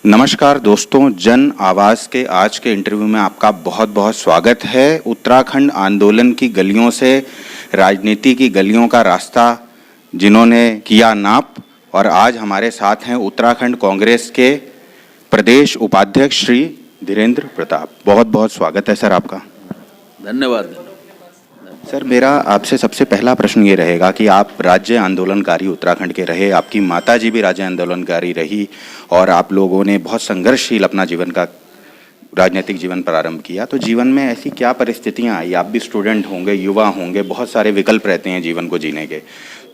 नमस्कार दोस्तों, जन आवाज़ के आज के इंटरव्यू में आपका बहुत बहुत स्वागत है। उत्तराखंड आंदोलन की गलियों से राजनीति की गलियों का रास्ता जिन्होंने किया नाप, और आज हमारे साथ हैं उत्तराखंड कांग्रेस के प्रदेश उपाध्यक्ष श्री धीरेन्द्र प्रताप। बहुत बहुत स्वागत है सर आपका। धन्यवाद। सर, मेरा आपसे सबसे पहला प्रश्न ये रहेगा कि आप राज्य आंदोलनकारी उत्तराखंड के रहे, आपकी माताजी भी राज्य आंदोलनकारी रही और आप लोगों ने बहुत संघर्षशील अपना जीवन का राजनीतिक जीवन प्रारंभ किया। तो जीवन में ऐसी क्या परिस्थितियां आई? आप भी स्टूडेंट होंगे, युवा होंगे, बहुत सारे विकल्प रहते हैं जीवन को जीने के।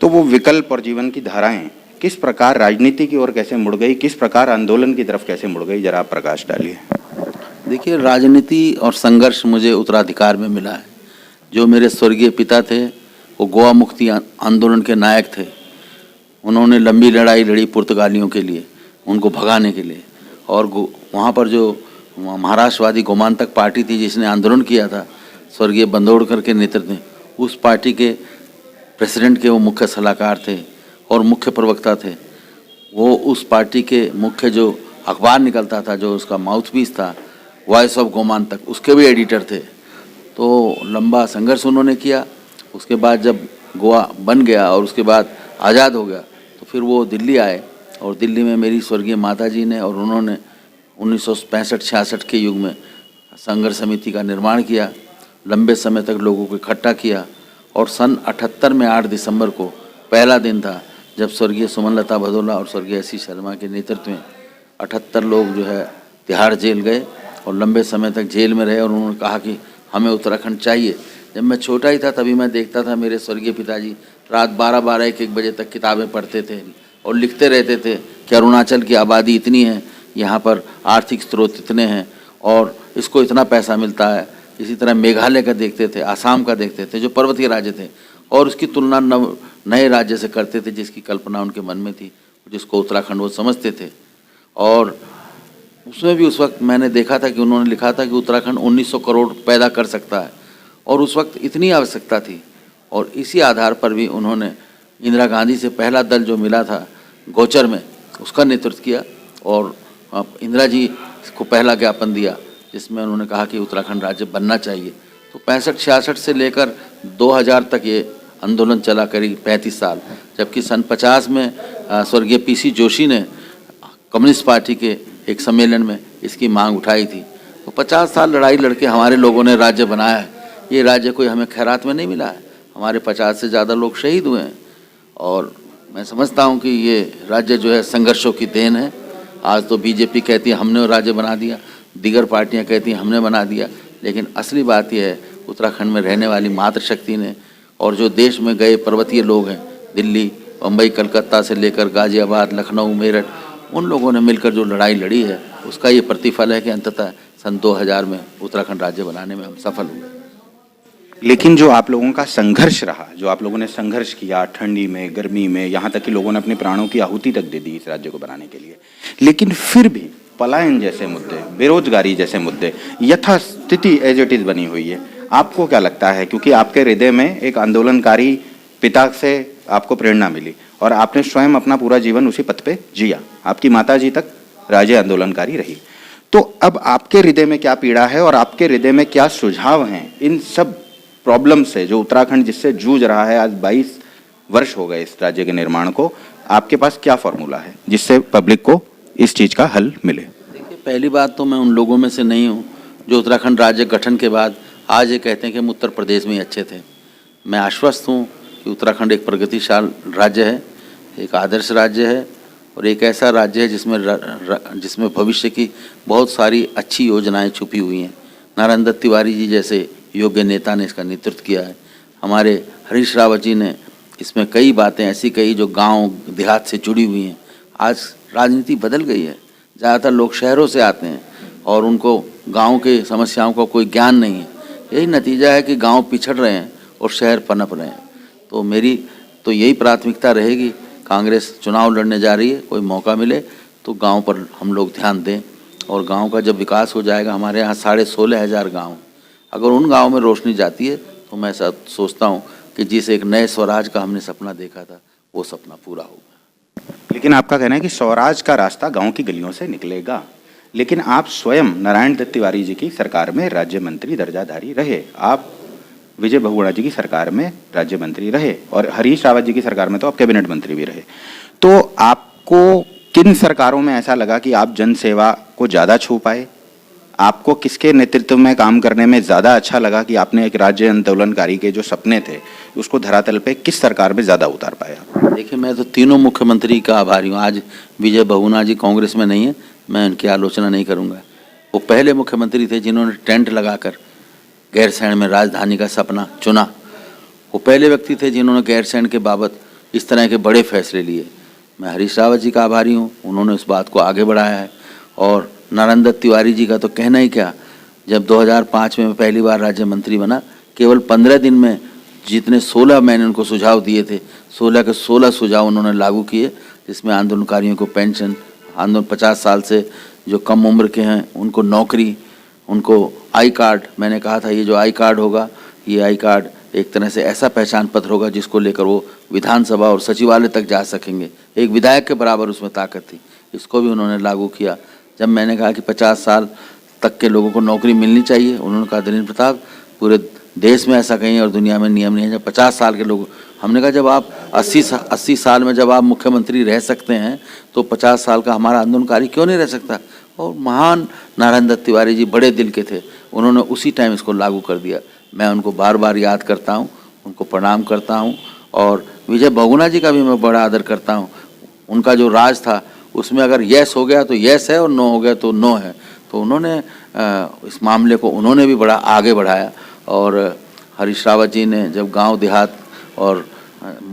तो वो विकल्प और जीवन की धाराएं किस प्रकार राजनीति की ओर कैसे मुड़ गई, किस प्रकार आंदोलन की तरफ कैसे मुड़ गई, जरा आप प्रकाश डालिए। देखिए, राजनीति और संघर्ष मुझे उत्तराधिकार में मिला है। जो मेरे स्वर्गीय पिता थे वो गोवा मुक्ति आंदोलन के नायक थे। उन्होंने लंबी लड़ाई लड़ी पुर्तगालियों के लिए, उनको भगाने के लिए। और वहाँ पर जो महाराष्ट्रवादी गोमांतक पार्टी थी जिसने आंदोलन किया था स्वर्गीय बंदोड़कर के नेतृत्व में, उस पार्टी के प्रेसिडेंट के वो मुख्य सलाहकार थे और मुख्य प्रवक्ता थे। वो उस पार्टी के मुख्य जो अखबार निकलता था, जो उसका माउथपीस था, वॉइस ऑफ गोमांतक, उसके भी एडिटर थे। तो लंबा संघर्ष उन्होंने किया। उसके बाद जब गोवा बन गया और उसके बाद आज़ाद हो गया तो फिर वो दिल्ली आए और दिल्ली में मेरी स्वर्गीय माताजी ने और उन्होंने 1965-66 के युग में संघर्ष समिति का निर्माण किया। लंबे समय तक लोगों को इकट्ठा किया और सन 78 में 8 दिसंबर को पहला दिन था जब स्वर्गीय सुमनलता भदौला और स्वर्गीय एस सी शर्मा के नेतृत्व में 78 लोग जो है तिहाड़ जेल गए और लंबे समय तक जेल में रहे। और उन्होंने कहा कि हमें उत्तराखंड चाहिए। जब मैं छोटा ही था तभी मैं देखता था मेरे स्वर्गीय पिताजी रात 12-12, 1-1 बजे तक किताबें पढ़ते थे और लिखते रहते थे कि अरुणाचल की आबादी इतनी है, यहाँ पर आर्थिक स्रोत इतने हैं और इसको इतना पैसा मिलता है। इसी तरह मेघालय का देखते थे, आसाम का देखते थे, जो पर्वतीय राज्य थे, और उसकी तुलना नए राज्य से करते थे जिसकी कल्पना उनके मन में थी, जिसको उत्तराखंड वो समझते थे। और उसमें भी उस वक्त मैंने देखा था कि उन्होंने लिखा था कि उत्तराखंड 1900 करोड़ पैदा कर सकता है और उस वक्त इतनी आवश्यकता थी। और इसी आधार पर भी उन्होंने इंदिरा गांधी से पहला दल जो मिला था गोचर में, उसका नेतृत्व किया और इंदिरा जी को पहला ज्ञापन दिया जिसमें उन्होंने कहा कि उत्तराखंड राज्य बनना चाहिए। तो 65-66 से लेकर 2000 तक ये आंदोलन चला, करीब 35 साल। जबकि सन 50 में स्वर्गीय PC जोशी ने कम्युनिस्ट पार्टी के एक सम्मेलन में इसकी मांग उठाई थी। तो 50 साल लड़ाई लड़के हमारे लोगों ने राज्य बनाया है। ये राज्य कोई हमें खैरात में नहीं मिला है, हमारे 50 से ज़्यादा लोग शहीद हुए हैं। और मैं समझता हूँ कि ये राज्य जो है संघर्षों की देन है। आज तो बीजेपी कहती है हमने राज्य बना दिया, दीगर पार्टियाँ कहती हैं हमने बना दिया, लेकिन असली बात यह है उत्तराखंड में रहने वाली मातृशक्ति ने और जो देश में गए पर्वतीय लोग हैं, दिल्ली, मुंबई, कलकत्ता से लेकर गाजियाबाद, लखनऊ, मेरठ, उन लोगों ने मिलकर जो लड़ाई लड़ी है उसका ये प्रतिफल है कि अंततः सन 2000 में उत्तराखंड राज्य बनाने में हम सफल हुए। लेकिन जो आप लोगों का संघर्ष रहा, जो आप लोगों ने संघर्ष किया ठंडी में, गर्मी में, यहाँ तक कि लोगों ने अपने प्राणों की आहुति तक दे दी इस राज्य को बनाने के लिए, लेकिन फिर भी पलायन जैसे मुद्दे, बेरोजगारी जैसे मुद्दे यथास्थिति एज इट इज बनी हुई है। आपको क्या लगता है? क्योंकि आपके हृदय में एक आंदोलनकारी पिता से आपको प्रेरणा मिली और आपने स्वयं अपना पूरा जीवन उसी पथ पे जिया, आपकी माताजी तक राज्य आंदोलनकारी रही। तो अब आपके हृदय में क्या पीड़ा है और आपके हृदय में क्या सुझाव हैं इन सब प्रॉब्लम से जो उत्तराखंड जिससे जूझ रहा है? आज 22 वर्ष हो गए इस राज्य के निर्माण को। आपके पास क्या फॉर्मूला है जिससे पब्लिक को इस चीज़ का हल मिले? देखिए, पहली बात तो मैं उन लोगों में से नहीं हूँ जो उत्तराखंड राज्य गठन के बाद आज ये कहते हैं कि हम उत्तर प्रदेश में ही अच्छे थे। मैं आश्वस्त हूँ कि उत्तराखंड एक प्रगतिशील राज्य है, एक आदर्श राज्य है और एक ऐसा राज्य है जिसमें भविष्य की बहुत सारी अच्छी योजनाएं छुपी हुई हैं। नारायण दत्त तिवारी जी जैसे योग्य नेता ने इसका नेतृत्व किया है। हमारे हरीश रावत जी ने इसमें कई बातें ऐसी कही जो गांव देहात से जुड़ी हुई हैं। आज राजनीति बदल गई है, ज़्यादातर लोग शहरों से आते हैं और उनको गाँव के समस्याओं का कोई ज्ञान नहीं है। यही नतीजा है कि गाँव पिछड़ रहे हैं और शहर पनप रहे हैं। तो मेरी तो यही प्राथमिकता रहेगी। कांग्रेस चुनाव लड़ने जा रही है, कोई मौका मिले तो गांव पर हम लोग ध्यान दें और गांव का जब विकास हो जाएगा, हमारे यहाँ 16,500 गांव, अगर उन गांव में रोशनी जाती है तो मैं सोचता हूँ कि जिस एक नए स्वराज का हमने सपना देखा था वो सपना पूरा होगा। लेकिन आपका कहना है कि स्वराज का रास्ता गांव की गलियों से निकलेगा, लेकिन आप स्वयं नारायण दत्त तिवारी जी की सरकार में राज्य मंत्री दर्जाधारी रहे, आप विजय बहुगुणा जी की सरकार में राज्य मंत्री रहे और हरीश रावत जी की सरकार में तो आप कैबिनेट मंत्री भी रहे। तो आपको किन सरकारों में ऐसा लगा कि आप जन सेवा को ज़्यादा छू पाए? आपको किसके नेतृत्व में काम करने में ज़्यादा अच्छा लगा कि आपने एक राज्य आंदोलनकारी के जो सपने थे उसको धरातल पे किस सरकार में ज़्यादा उतार पाए आप? देखिए, मैं तो तीनों मुख्यमंत्री का आभारी हूँ। आज विजय बहुगुणा जी कांग्रेस में नहीं है, मैं उनकी आलोचना नहीं करूँगा। वो पहले मुख्यमंत्री थे जिन्होंने टेंट लगाकर गैरसैंण में राजधानी का सपना चुना। वो पहले व्यक्ति थे जिन्होंने गैरसैंण के बाबत इस तरह के बड़े फैसले लिए। मैं हरीश रावत जी का आभारी हूँ, उन्होंने उस बात को आगे बढ़ाया है। और नारायण दत्त तिवारी जी का तो कहना ही क्या, जब 2005 में मैं पहली बार राज्य मंत्री बना, केवल 15 दिन में जितने 16 मैंने उनको सुझाव दिए थे, 16 के 16 सुझाव उन्होंने लागू किए, जिसमें आंदोलनकारियों को पेंशन, आंदोलन 50 साल से जो कम उम्र के हैं उनको नौकरी, उनको आई कार्ड। मैंने कहा था ये जो आई कार्ड होगा, ये आई कार्ड एक तरह से ऐसा पहचान पत्र होगा जिसको लेकर वो विधानसभा और सचिवालय तक जा सकेंगे। एक विधायक के बराबर उसमें ताकत थी, इसको भी उन्होंने लागू किया। जब मैंने कहा कि 50 साल तक के लोगों को नौकरी मिलनी चाहिए, उन्होंने कहा धीरेन्द्र प्रताप पूरे देश में ऐसा कहीं और दुनिया में नियम नहीं है जब 50 साल के लोग। हमने कहा जब आप 80 साल में जब आप मुख्यमंत्री रह सकते हैं तो 50 साल का हमारा आंदोलनकारी क्यों नहीं रह सकता। और महान नारायण दत्त तिवारी जी बड़े दिल के थे, उन्होंने उसी टाइम इसको लागू कर दिया। मैं उनको बार बार याद करता हूँ, उनको प्रणाम करता हूँ। और विजय बहुगुणा जी का भी मैं बड़ा आदर करता हूँ। उनका जो राज था उसमें अगर यस हो गया तो यस है और नो हो गया तो नो है। तो उन्होंने इस मामले को उन्होंने भी बड़ा आगे बढ़ाया। और हरीश रावत जी ने जब गांव देहात और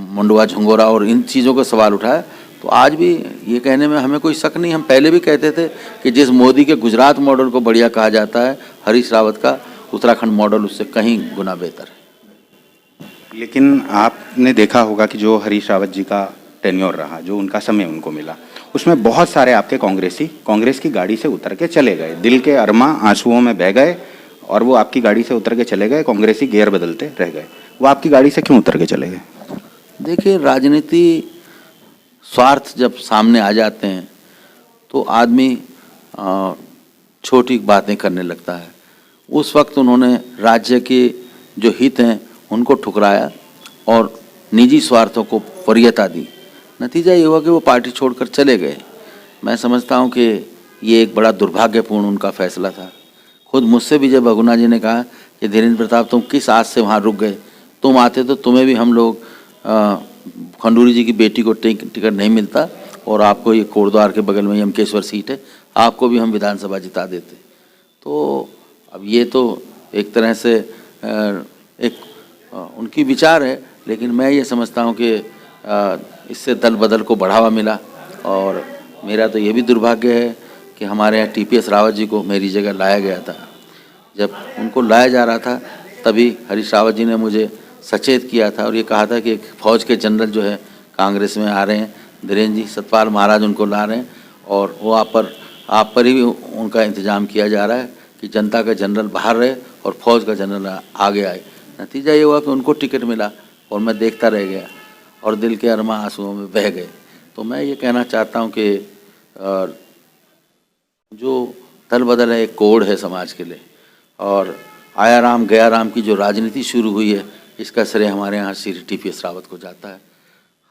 मंडवा झंगोरा और इन चीज़ों का सवाल उठाया, तो आज भी ये कहने में हमें कोई शक नहीं। हम पहले भी कहते थे कि जिस मोदी के गुजरात मॉडल को बढ़िया कहा जाता है, हरीश रावत का उत्तराखंड मॉडल उससे कहीं गुना बेहतर है। लेकिन आपने देखा होगा कि जो हरीश रावत जी का टेन्योर रहा, जो उनका समय उनको मिला, उसमें बहुत सारे आपके कांग्रेसी कांग्रेस की गाड़ी से उतर के चले गए, दिल के अरमा आंसुओं में बह गए और वो आपकी गाड़ी से उतर के चले गए। कांग्रेसी गियर बदलते रह गए। वो आपकी गाड़ी से क्यों उतर के चले गए? देखिए, राजनीति स्वार्थ जब सामने आ जाते हैं तो आदमी छोटी बातें करने लगता है। उस वक्त उन्होंने राज्य के जो हित हैं उनको ठुकराया और निजी स्वार्थों को वरीयता दी। नतीजा ये हुआ कि वो पार्टी छोड़कर चले गए। मैं समझता हूँ कि ये एक बड़ा दुर्भाग्यपूर्ण उनका फैसला था। खुद मुझसे विजय बहुगुणा जी ने कहा कि धीरेन्द्र प्रताप तुम किस आस से वहाँ रुक गए, तुम आते तो तुम्हें भी हम लोग खंडूरी जी की बेटी को टिकट नहीं मिलता और आपको ये कोटद्वार के बगल में यमकेश्वर सीट है, आपको भी हम विधानसभा जिता देते। तो अब ये तो एक तरह से उनकी विचार है, लेकिन मैं ये समझता हूँ कि इससे दल बदल को बढ़ावा मिला। और मेरा तो ये भी दुर्भाग्य है कि हमारे यहाँ TPS रावत जी को मेरी जगह लाया गया था। जब उनको लाया जा रहा था तभी हरीश रावत जी ने मुझे सचेत किया था और ये कहा था कि एक फौज के जनरल जो है कांग्रेस में आ रहे हैं, धीरेन्द्र जी सतपाल महाराज उनको ला रहे हैं और वो आप पर ही उनका इंतजाम किया जा रहा है कि जनता का जनरल बाहर रहे और फौज का जनरल आगे आए। नतीजा ये हुआ कि उनको टिकट मिला और मैं देखता रह गया और दिल के अरमा आंसुओं में बह गए। तो मैं ये कहना चाहता हूँ कि जो दल बदल है एक कोड है समाज के लिए, और आया राम गया राम की जो राजनीति शुरू हुई है इसका श्रेय हमारे यहाँ श्री TPS रावत को जाता है।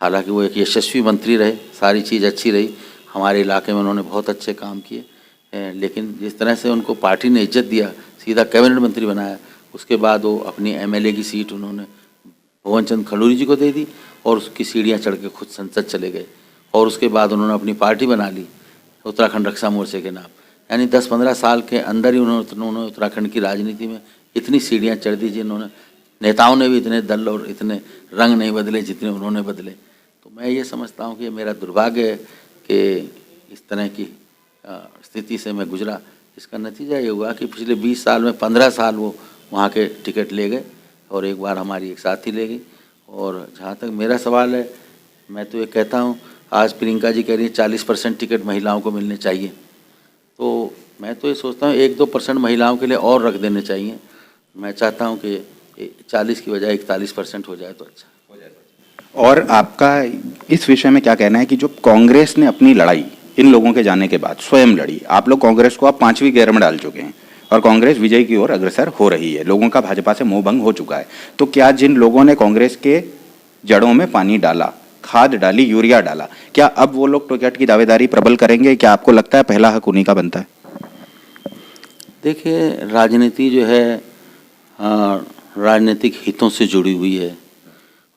हालांकि वो एक यशस्वी मंत्री रहे, सारी चीज़ अच्छी रही, हमारे इलाके में उन्होंने बहुत अच्छे काम किए, लेकिन जिस तरह से उनको पार्टी ने इज्जत दिया, सीधा कैबिनेट मंत्री बनाया, उसके बाद वो अपनी MLA की सीट उन्होंने भुवन चंद खंडूरी जी को दे दी और उसकी सीढ़ियाँ चढ़ के खुद संसद चले गए। और उसके बाद उन्होंने अपनी पार्टी बना ली उत्तराखंड रक्षा मोर्चे के नाम। यानी 10-15 साल के अंदर ही उन्होंने उत्तराखंड की राजनीति में इतनी सीढ़ियाँ चढ़ दी जिन्होंने नेताओं ने भी इतने दल और इतने रंग नहीं बदले जितने उन्होंने बदले। तो मैं ये समझता हूँ कि मेरा दुर्भाग्य है कि इस तरह की स्थिति से मैं गुजरा। इसका नतीजा ये हुआ कि पिछले 20 साल में 15 साल वो वहाँ के टिकट ले गए और एक बार हमारी एक साथी ले गई। और जहाँ तक मेरा सवाल है, मैं तो ये कहता हूँ, आज प्रियंका जी कह रही है 40% टिकट महिलाओं को मिलने चाहिए, तो मैं तो ये सोचता हूँ 1-2% महिलाओं के लिए और रख देने चाहिए। मैं चाहता हूँ कि 40 की बजाय 41% हो जाए तो अच्छा हो जाए। और आपका इस विषय में क्या कहना है कि जो कांग्रेस ने अपनी लड़ाई इन लोगों के जाने के बाद स्वयं लड़ी, आप लोग कांग्रेस को आप 5वीं गियर में डाल चुके हैं और कांग्रेस विजय की ओर अग्रसर हो रही है, लोगों का भाजपा से मोह भंग हो चुका है, तो क्या जिन लोगों ने कांग्रेस के जड़ों में पानी डाला, खाद डाली, यूरिया डाला, क्या अब वो लोग टिकट की दावेदारी प्रबल करेंगे? क्या आपको लगता है पहला हक उन्हीं का बनता है? देखिए, राजनीति जो है राजनीतिक हितों से जुड़ी हुई है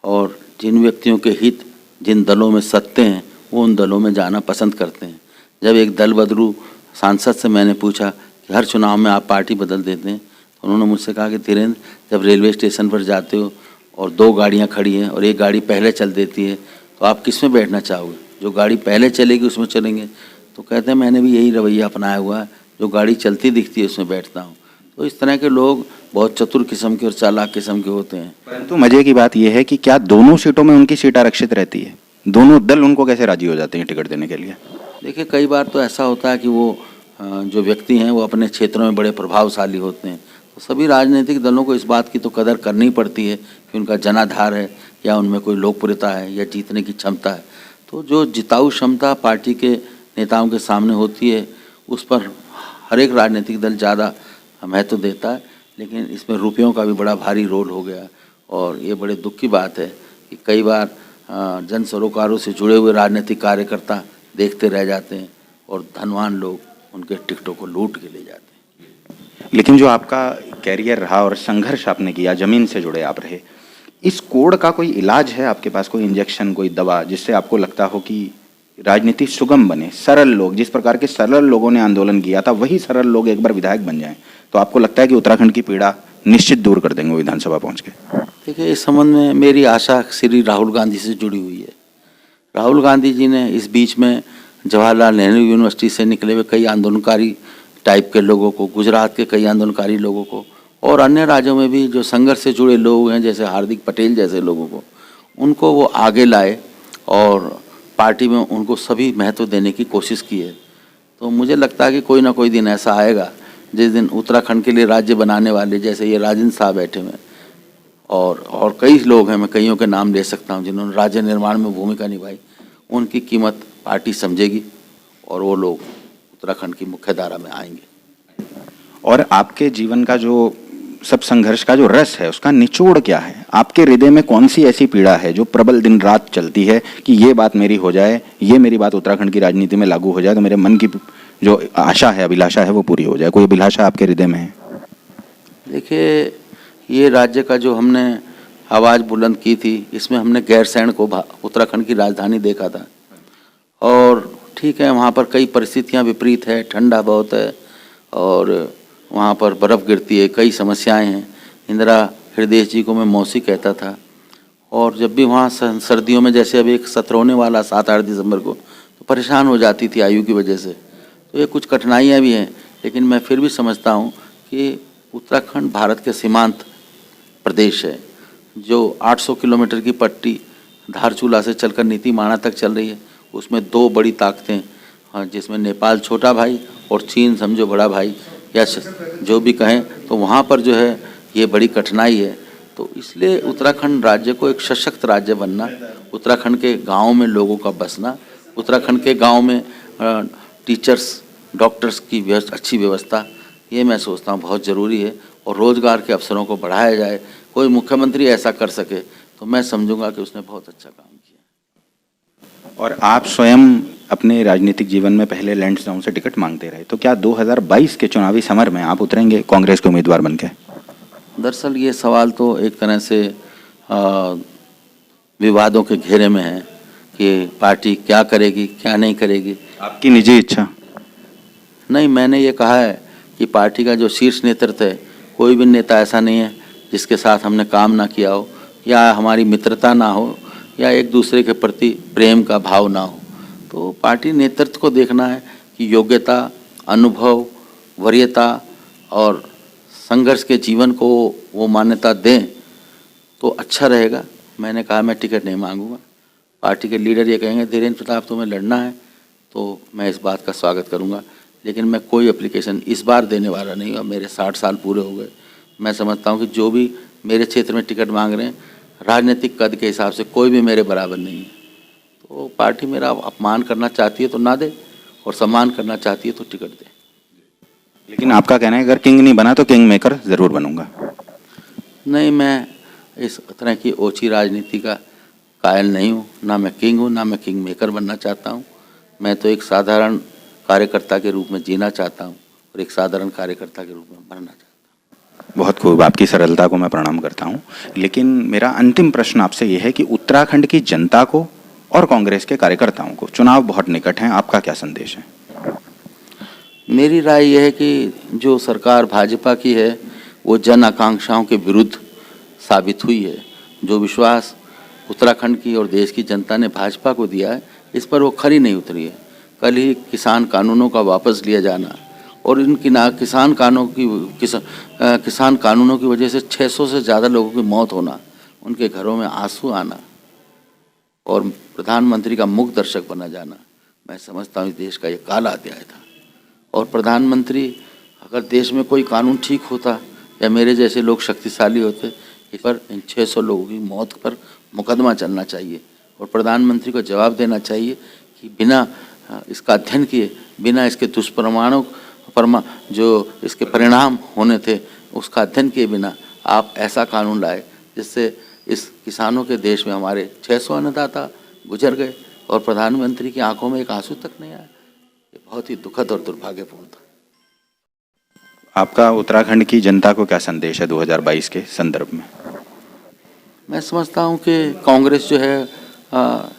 और जिन व्यक्तियों के हित जिन दलों में सत्ते हैं वो उन दलों में जाना पसंद करते हैं। जब एक दल बदलू सांसद से मैंने पूछा कि हर चुनाव में आप पार्टी बदल देते हैं, तो उन्होंने मुझसे कहा कि धीरेन्द्र, जब रेलवे स्टेशन पर जाते हो और 2 गाड़ियां खड़ी हैं और एक गाड़ी पहले चल देती है, तो आप किस में बैठना चाहोगे? जो गाड़ी पहले चलेगी उसमें चलेंगे। तो कहते हैं मैंने भी यही रवैया अपनाया हुआ है, जो गाड़ी चलती दिखती है उसमें बैठता हूँ। तो इस तरह के लोग बहुत चतुर किस्म के और चालाक किस्म के होते हैं। परंतु मजे की बात यह है कि क्या दोनों सीटों में उनकी सीट आरक्षित रहती है? दोनों दल उनको कैसे राजी हो जाते हैं टिकट देने के लिए? देखिए, कई बार तो ऐसा होता है कि वो जो व्यक्ति हैं वो अपने क्षेत्रों में बड़े प्रभावशाली होते हैं, तो सभी राजनीतिक दलों को इस बात की तो कदर करनी पड़ती है कि उनका जनाधार है या उनमें कोई लोकप्रियता है या जीतने की क्षमता है। तो जो जिताऊ क्षमता पार्टी के नेताओं के सामने होती है उस पर हर एक राजनीतिक दल ज़्यादा महत्व देता है, लेकिन इसमें रुपयों का भी बड़ा भारी रोल हो गया और ये बड़े दुख की बात है कि कई बार जन सरोकारों से जुड़े हुए राजनीतिक कार्यकर्ता देखते रह जाते हैं और धनवान लोग उनके टिकटों को लूट के ले जाते हैं। लेकिन जो आपका कैरियर रहा और संघर्ष आपने किया, जमीन से जुड़े आप रहे, इस कोड का कोई इलाज है आपके पास? कोई इंजेक्शन, कोई दवा जिससे आपको लगता हो कि राजनीति सुगम बने, सरल लोग, जिस प्रकार के सरल लोगों ने आंदोलन किया था वही सरल लोग एक बार विधायक बन जाएं, तो आपको लगता है कि उत्तराखंड की पीड़ा निश्चित दूर कर देंगे विधानसभा पहुंच के? देखिए, इस संबंध में मेरी आशा श्री राहुल गांधी से जुड़ी हुई है। राहुल गांधी जी ने इस बीच में जवाहरलाल नेहरू यूनिवर्सिटी से निकले हुए कई आंदोलनकारी टाइप के लोगों को, गुजरात के कई आंदोलनकारी लोगों को और अन्य राज्यों में भी जो संघर्ष से जुड़े लोग हैं जैसे हार्दिक पटेल जैसे लोगों को, उनको वो आगे लाए और पार्टी में उनको सभी महत्व देने की कोशिश की है। तो मुझे लगता है कि कोई ना कोई दिन ऐसा आएगा जिस दिन उत्तराखंड के लिए राज्य बनाने वाले, जैसे ये राजेंद्र साहब बैठे हुए और कई लोग हैं, मैं कईयों के नाम ले सकता हूँ जिन्होंने राज्य निर्माण में भूमिका निभाई, उनकी कीमत पार्टी समझेगी और वो लोग उत्तराखंड की मुख्य धारा में आएंगे। और आपके जीवन का जो सब संघर्ष का जो रस है उसका निचोड़ क्या है? आपके हृदय में कौन सी ऐसी पीड़ा है जो प्रबल दिन रात चलती है कि ये बात मेरी हो जाए, ये मेरी बात उत्तराखंड की राजनीति में लागू हो जाए तो मेरे मन की जो आशा है, अभिलाषा है वो पूरी हो जाए? कोई अभिलाषा आपके हृदय में है? देखिए, ये राज्य का जो हमने आवाज़ बुलंद की थी, इसमें हमने गैरसैंण को उत्तराखंड की राजधानी देखा था और ठीक है, वहाँ पर कई परिस्थितियाँ विपरीत है, ठंडा बहुत है और वहाँ पर बर्फ़ गिरती है, कई समस्याएं हैं। इंदिरा हृदय जी को मैं मौसी कहता था और जब भी वहाँ सर्दियों में, जैसे अभी एक सत्र होने वाला 7-8 दिसंबर को, तो परेशान हो जाती थी आयु की वजह से। तो ये कुछ कठिनाइयाँ भी हैं, लेकिन मैं फिर भी समझता हूँ कि उत्तराखंड भारत के सीमांत प्रदेश है, जो 800 किलोमीटर की पट्टी धारचूला से चलकर नीतीमाणा तक चल रही है। उसमें 2 बड़ी ताकतें, जिसमें नेपाल छोटा भाई और चीन समझो बड़ा भाई, या जो भी कहें, तो वहाँ पर जो है ये बड़ी कठिनाई है। तो इसलिए उत्तराखंड राज्य को एक सशक्त राज्य बनना, उत्तराखंड के गाँव में लोगों का बसना, उत्तराखंड के गाँव में टीचर्स, डॉक्टर्स की अच्छी व्यवस्था, ये मैं सोचता हूँ बहुत ज़रूरी है और रोज़गार के अवसरों को बढ़ाया जाए। कोई मुख्यमंत्री ऐसा कर सके तो मैं समझूंगा कि उसने बहुत अच्छा काम किया। और आप स्वयं अपने राजनीतिक जीवन में पहले लैंसडाउन से टिकट मांगते रहे, तो क्या 2022 के चुनावी समर में आप उतरेंगे कांग्रेस के उम्मीदवार बनके? दरअसल ये सवाल तो एक तरह से विवादों के घेरे में है कि पार्टी क्या करेगी क्या नहीं करेगी। आपकी निजी इच्छा? नहीं, मैंने ये कहा है कि पार्टी का जो शीर्ष नेतृत्व है, कोई भी नेता ऐसा नहीं है जिसके साथ हमने काम ना किया हो या हमारी मित्रता ना हो या एक दूसरे के प्रति प्रेम का भाव ना हो। तो पार्टी नेतृत्व को देखना है कि योग्यता, अनुभव, वरीयता और संघर्ष के जीवन को वो मान्यता दें तो अच्छा रहेगा। मैंने कहा मैं टिकट नहीं मांगूंगा। पार्टी के लीडर ये कहेंगे धीरेन्द्र प्रताप तुम्हें लड़ना है तो मैं इस बात का स्वागत करूंगा, लेकिन मैं कोई एप्लीकेशन इस बार देने वाला नहीं हूँ। मेरे 60 साल पूरे हो गए। मैं समझता हूँ कि जो भी मेरे क्षेत्र में टिकट मांग रहे हैं, राजनीतिक कद के हिसाब से कोई भी मेरे बराबर नहीं है। तो पार्टी मेरा अपमान करना चाहती है तो ना दे, और सम्मान करना चाहती है तो टिकट दे। लेकिन आपका कहना है अगर किंग नहीं बना तो किंग मेकर जरूर बनूंगा। नहीं, मैं इस तरह की ओछी राजनीति का कायल नहीं हूँ। ना मैं किंग हूँ, ना मैं किंग मेकर बनना चाहता हूँ। मैं तो एक साधारण कार्यकर्ता के रूप में जीना चाहता हूँ और एक साधारण कार्यकर्ता के रूप में मरना चाहता हूँ। बहुत खूब, आपकी सरलता को मैं प्रणाम करता हूं। लेकिन मेरा अंतिम प्रश्न आपसे यह है कि उत्तराखंड की जनता को और कांग्रेस के कार्यकर्ताओं को, चुनाव बहुत निकट हैं, आपका क्या संदेश है? मेरी राय यह है कि जो सरकार भाजपा की है वो जन आकांक्षाओं के विरुद्ध साबित हुई है। जो विश्वास उत्तराखंड की और देश की जनता ने भाजपा को दिया है, इस पर वो खरी नहीं उतरी है। कल ही किसान कानूनों का वापस लिया जाना और किसान कानूनों की वजह से 600 से ज़्यादा लोगों की मौत होना, उनके घरों में आंसू आना और प्रधानमंत्री का मूक दर्शक बना जाना, मैं समझता हूँ इस देश का ये काला अध्याय था। और प्रधानमंत्री, अगर देश में कोई कानून ठीक होता या मेरे जैसे लोग शक्तिशाली होते, इस पर इन 600 लोगों की मौत पर मुकदमा चलना चाहिए और प्रधानमंत्री को जवाब देना चाहिए कि बिना इसका अध्ययन किए, बिना इसके जो इसके परिणाम होने थे उसका अध्ययन किए बिना आप ऐसा कानून लाए जिससे इस किसानों के देश में हमारे 600 अन्नदाता गुजर गए और प्रधानमंत्री की आंखों में एक आंसू तक नहीं आया। ये बहुत ही दुखद और दुर्भाग्यपूर्ण था। आपका उत्तराखंड की जनता को क्या संदेश है 2022 के संदर्भ में? मैं समझता हूँ कि कांग्रेस जो है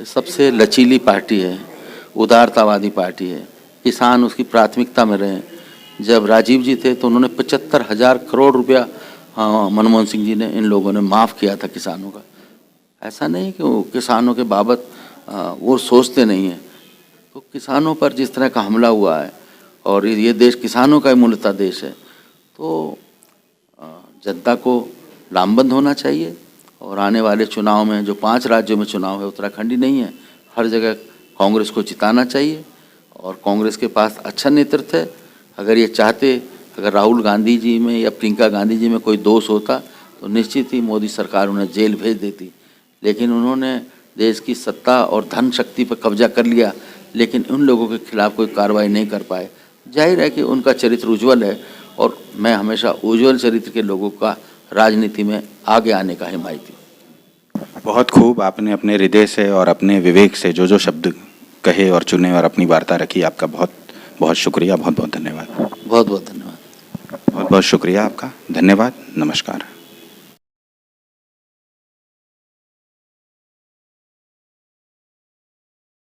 सबसे लचीली पार्टी है, उदारतावादी पार्टी है। किसान उसकी प्राथमिकता में रहे। जब राजीव जी थे तो उन्होंने 75,000 करोड़ रुपया मनमोहन सिंह जी ने, इन लोगों ने माफ़ किया था किसानों का। ऐसा नहीं कि वो किसानों के बाबत वो सोचते नहीं हैं। तो किसानों पर जिस तरह का हमला हुआ है और ये देश किसानों का मूलतः देश है, तो जनता को लामबंद होना चाहिए और आने वाले चुनाव में जो 5 राज्यों में चुनाव है, उत्तराखंड ही नहीं है, हर जगह कांग्रेस को जिताना चाहिए। और कांग्रेस के पास अच्छा नेतृत्व है। अगर ये चाहते, अगर राहुल गांधी जी में या प्रियंका गांधी जी में कोई दोष होता तो निश्चित ही मोदी सरकार उन्हें जेल भेज देती। लेकिन उन्होंने देश की सत्ता और धन शक्ति पर कब्जा कर लिया, लेकिन उन लोगों के खिलाफ कोई कार्रवाई नहीं कर पाए। जाहिर है कि उनका चरित्र उज्जवल है और मैं हमेशा उज्जवल चरित्र के लोगों का राजनीति में आगे आने का हिमायती हूँ। बहुत खूब, आपने अपने हृदय से और अपने विवेक से जो शब्द कहे और चुने और अपनी वार्ता रखी, आपका बहुत बहुत शुक्रिया, बहुत बहुत धन्यवाद। बहुत बहुत धन्यवाद। बहुत बहुत शुक्रिया आपका, धन्यवाद, नमस्कार।